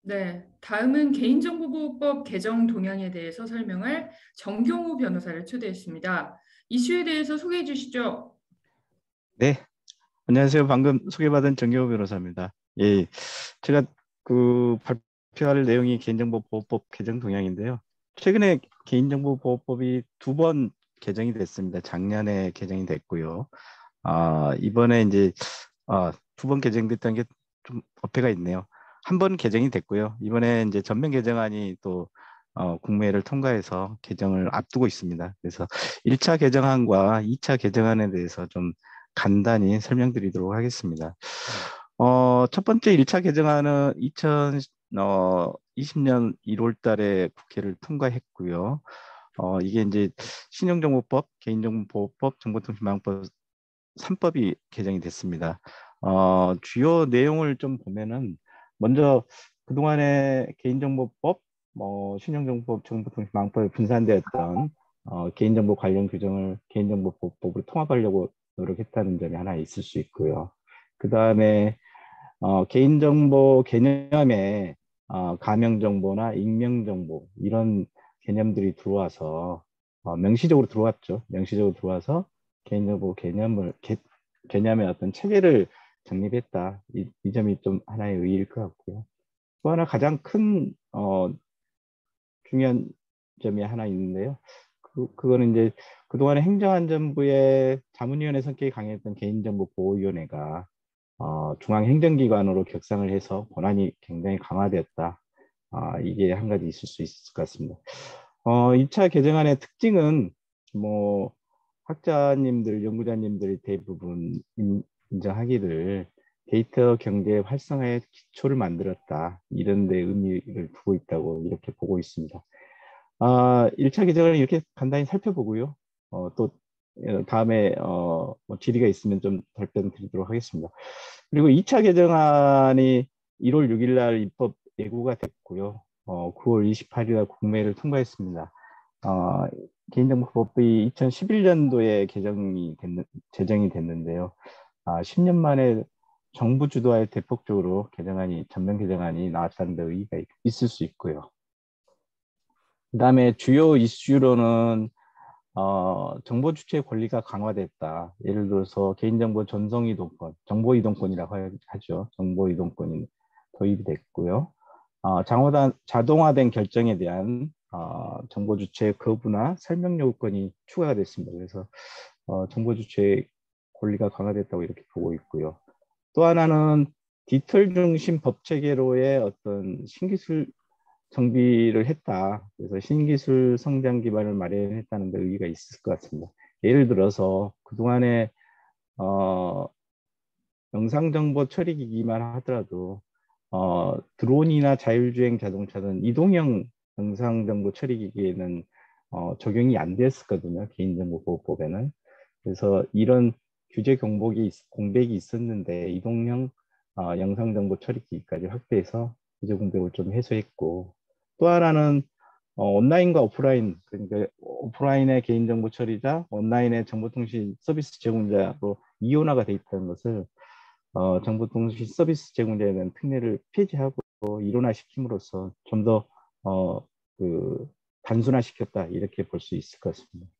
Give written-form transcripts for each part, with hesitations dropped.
네, 다음은 개인정보보호법 개정 동향에 대해서 설명할 정경우 변호사를 초대했습니다. 이슈에 대해서 소개해 주시죠. 네, 안녕하세요. 방금 소개받은 정겨우 변호사입니다. 예, 제가 발표할 내용이 개인정보보호법 개정 동향인데요. 최근에 개인정보보호법이 두 번 개정이 됐습니다. 작년에 개정이 됐고요. 이번에 이제 두 번 개정됐다는 게 좀 어폐가 있네요. 한 번 개정이 됐고요. 이번에 이제 전면 개정안이 또 국회를 통과해서 개정을 앞두고 있습니다. 그래서 1차 개정안과 2차 개정안에 대해서 좀 간단히 설명드리도록 하겠습니다. 첫 번째 1차 개정안은 2020년 1월 달에 국회를 통과했고요. 이게 이제 신용정보법, 개인정보보호법, 정보통신망법 3법이 개정이 됐습니다. 주요 내용을 좀 보면은 먼저 그동안의 개인정보법, 신용정보법, 정보통신망법에 분산되었던 개인정보 관련 규정을 개인정보보호법으로 통합하려고 노력했다는 점이 하나 있을 수 있고요. 그 다음에 개인정보 개념에 가명정보나 익명정보 이런 개념들이 들어와서 명시적으로 들어왔죠. 명시적으로 들어와서 개인정보 개념의 어떤 체계를 정립했다. 이 점이 좀 하나의 의의일 것 같고요. 또 하나 가장 큰 중요한 점이 하나 있는데요. 그거는 이제 그동안에 행정안전부의 자문위원회 성격이 강했던 개인정보보호위원회가 중앙행정기관으로 격상을 해서 권한이 굉장히 강화되었다. 이게 한 가지 있을 수 있을 것 같습니다. 2차 개정안의 특징은 뭐 학자님들, 연구자님들이 대부분 인정하기를 데이터 경제 활성화의 기초를 만들었다. 이런 데 의미를 두고 있다고 이렇게 보고 있습니다. 1차 개정을 이렇게 간단히 살펴보고요. 또 다음에 뭐 질의가 있으면 좀 답변 드리도록 하겠습니다. 그리고 2차 개정안이 1월 6일 날 입법 예고가 됐고요. 9월 28일 날 국회를 통과했습니다. 개인정보법이 2011년도에 제정이 됐는데요. 10년 만에 정부 주도하에 대폭적으로 전면 개정안이 나왔다는 데 의의가 있을 수 있고요. 그다음에 주요 이슈로는 정보 주체 권리가 강화됐다. 예를 들어서 개인정보 전송이동권, 정보이동권이라고 하죠. 정보이동권이 도입이 됐고요. 자동화된 결정에 대한 정보 주체 거부나 설명 요구권이 추가가 됐습니다. 그래서 정보 주체 권리가 강화됐다고 이렇게 보고 있고요. 또 하나는 디지털 중심 법 체계로의 어떤 신기술 정비를 했다. 그래서 신기술 성장 기반을 마련했다는 데 의의가 있을 것 같습니다. 예를 들어서 그동안에 어, 영상정보 처리기기만 하더라도 드론이나 자율주행 자동차는 이동형 영상정보 처리기기에는 적용이 안 됐었거든요. 개인정보보호법에는. 그래서 이런 규제 공백이 있었는데 이동형 영상정보 처리기기까지 확대해서 규제 공백을 좀 해소했고, 또 하나는 온라인과 오프라인, 그러니까 오프라인의 개인정보 처리자, 온라인의 정보통신 서비스 제공자로 이원화가 돼 있다는 것을 정보통신 서비스 제공자에 대한 특례를 폐지하고 일원화시킴으로써 좀 더 단순화시켰다 이렇게 볼 수 있을 것 같습니다.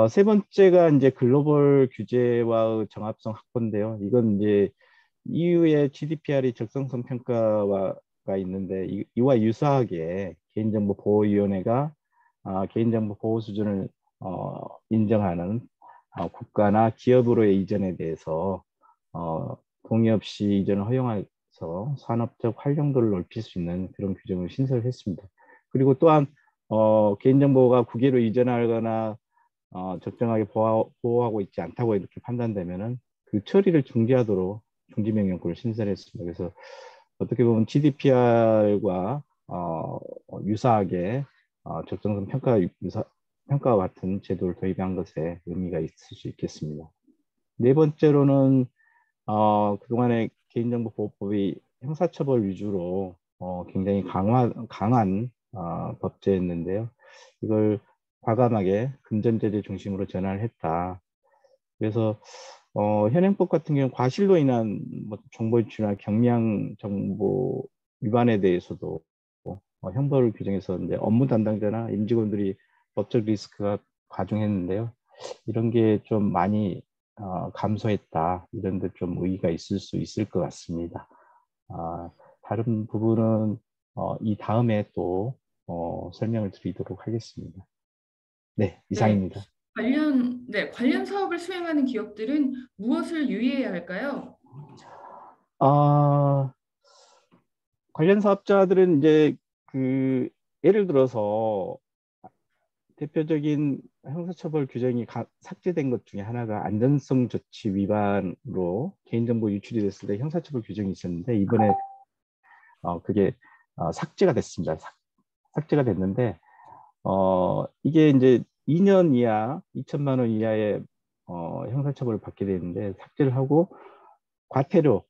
세 번째가 이제 글로벌 규제와의 정합성 확보인데요. 이건 이제 EU의 GDPR이 적성성 평가가 있는데 이와 유사하게 개인정보보호위원회가 개인정보 보호 수준을 인정하는 국가나 기업으로의 이전에 대해서 동의 없이 이전을 허용해서 산업적 활용도를 넓힐 수 있는 그런 규정을 신설했습니다. 그리고 또한 개인정보가 국외로 이전하거나 적정하게 보호하고 있지 않다고 이렇게 판단되면은 그 처리를 중지하도록 중지명령권을 신설했습니다. 그래서 어떻게 보면 GDPR과 유사하게 적정성 평가와 같은 제도를 도입한 것에 의미가 있을 수 있겠습니다. 네 번째로는 그동안의 개인정보보호법이 형사처벌 위주로 굉장히 강한 법제였는데요. 이걸 과감하게 금전제재 중심으로 전환을 했다. 그래서 현행법 같은 경우는 과실로 인한 뭐 정보 유출이나 경량 정보 위반에 대해서도 형벌을 규정해서 이제 업무 담당자나 임직원들이 법적 리스크가 가중했는데요. 이런 게 좀 많이 감소했다. 이런 데 좀 의의가 있을 수 있을 것 같습니다. 다른 부분은 이 다음에 또 설명을 드리도록 하겠습니다. 네, 네, 이상입니다. 관련 사업을 수행하는 기업들은 무엇을 유의해야 할까요? 아, 관련 사업자들은 이제 그 예를 들어서 대표적인 형사처벌 규정이 삭제된 것 중에 하나가 안전성 조치 위반으로 개인정보 유출이 됐을 때 형사처벌 규정이 있었는데 이번에 그게 삭제가 됐습니다. 삭제가 됐는데 이게 이제 2년 이하 2천만 원 이하의 형사처벌을 받게 되는데 삭제를 하고 과태료로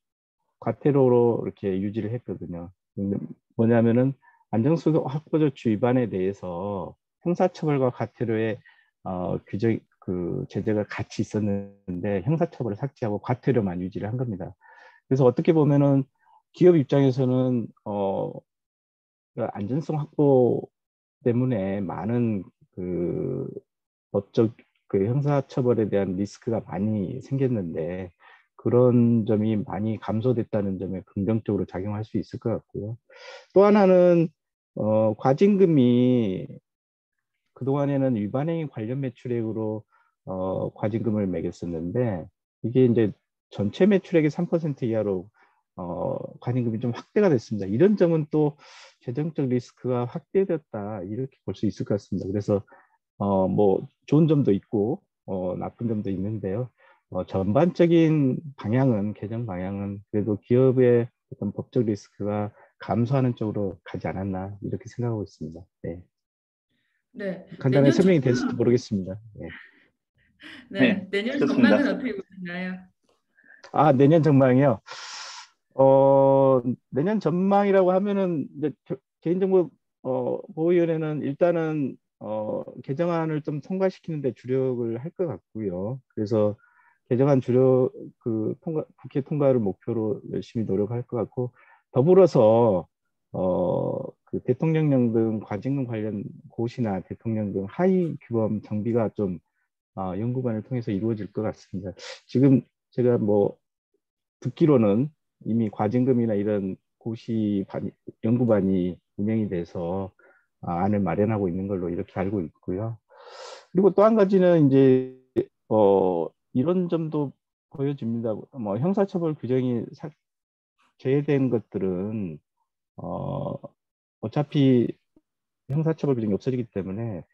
이렇게 유지를 했거든요. 근데 뭐냐면은 안정성 확보 조치 위반에 대해서 형사처벌과 과태료의 규정 그 제재가 같이 있었는데 형사처벌을 삭제하고 과태료만 유지를 한 겁니다. 그래서 어떻게 보면은 기업 입장에서는 그 안전성 확보 때문에 많은 그 법적 그 형사처벌에 대한 리스크가 많이 생겼는데 그런 점이 많이 감소됐다는 점에 긍정적으로 작용할 수 있을 것 같고요. 또 하나는 과징금이 그동안에는 위반행위 관련 매출액으로 과징금을 매겼었는데 이게 이제 전체 매출액의 3% 이하로 과징금이 좀 확대가 됐습니다. 이런 점은 또 재정적 리스크가 확대됐다 이렇게 볼 수 있을 것 같습니다. 그래서 뭐 좋은 점도 있고 나쁜 점도 있는데요. 전반적인 방향은 개정 방향은 그래도 기업의 어떤 법적 리스크가 감소하는 쪽으로 가지 않았나 이렇게 생각하고 있습니다. 네. 네, 간단하게 내년 설명이 됐을지 전망, 모르겠습니다. 네. 네, 내년 전망은 좋습니다. 어떻게 보시나요? 내년 전망이요. 내년 전망이라고 하면은 이제 개인정보 보호위원회는 일단은 개정안을 좀 통과시키는데 주력을 할 것 같고요. 그래서 개정안 주력 국회 통과를 목표로 열심히 노력할 것 같고 더불어서 그 대통령령 등 과징금 관련 고시나 대통령 등 하위 규범 정비가 좀 연구반을 통해서 이루어질 것 같습니다. 지금 제가 뭐 듣기로는 이미 과징금이나 이런 연구반이 운영이 돼서 안을 마련하고 있는 걸로 이렇게 알고 있고요. 그리고 또 한 가지는 이제 이런 점도 보여집니다. 뭐 형사처벌 규정이 제외된 것들은 어차피 형사처벌 규정이 없어지기 때문에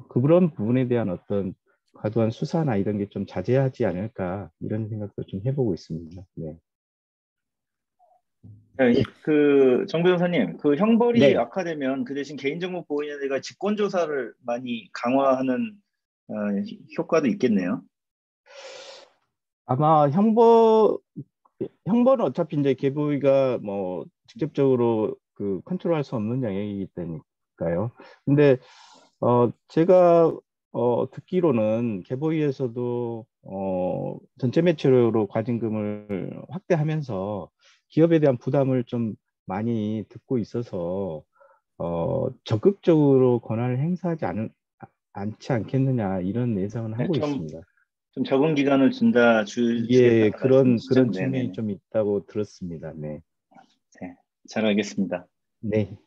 그런 부분에 대한 어떤 과도한 수사나 이런 게 좀 자제하지 않을까 이런 생각도 좀 해보고 있습니다. 네. 정 변호사님, 그 형벌이 네. 악화되면 그 대신 개인정보보호위원회가 직권조사를 많이 강화하는 어, 효과도 있겠네요. 아마 형벌은 어차피 이제 개보위가 뭐 직접적으로 그 컨트롤할 수 없는 영역이기 때문에요. 근데 제가 듣기로는 개보위에서도 전체 매출으로 과징금을 확대하면서 기업에 대한 부담을 좀 많이 듣고 있어서 적극적으로 권한을 행사하지 않지 않겠느냐 이런 예상은 네, 하고 있습니다. 좀 적응 기간을 예, 주겠다는 그런 말씀이시죠? 측면이 네네네. 좀 있다고 들었습니다. 네. 네, 잘 알겠습니다. 네.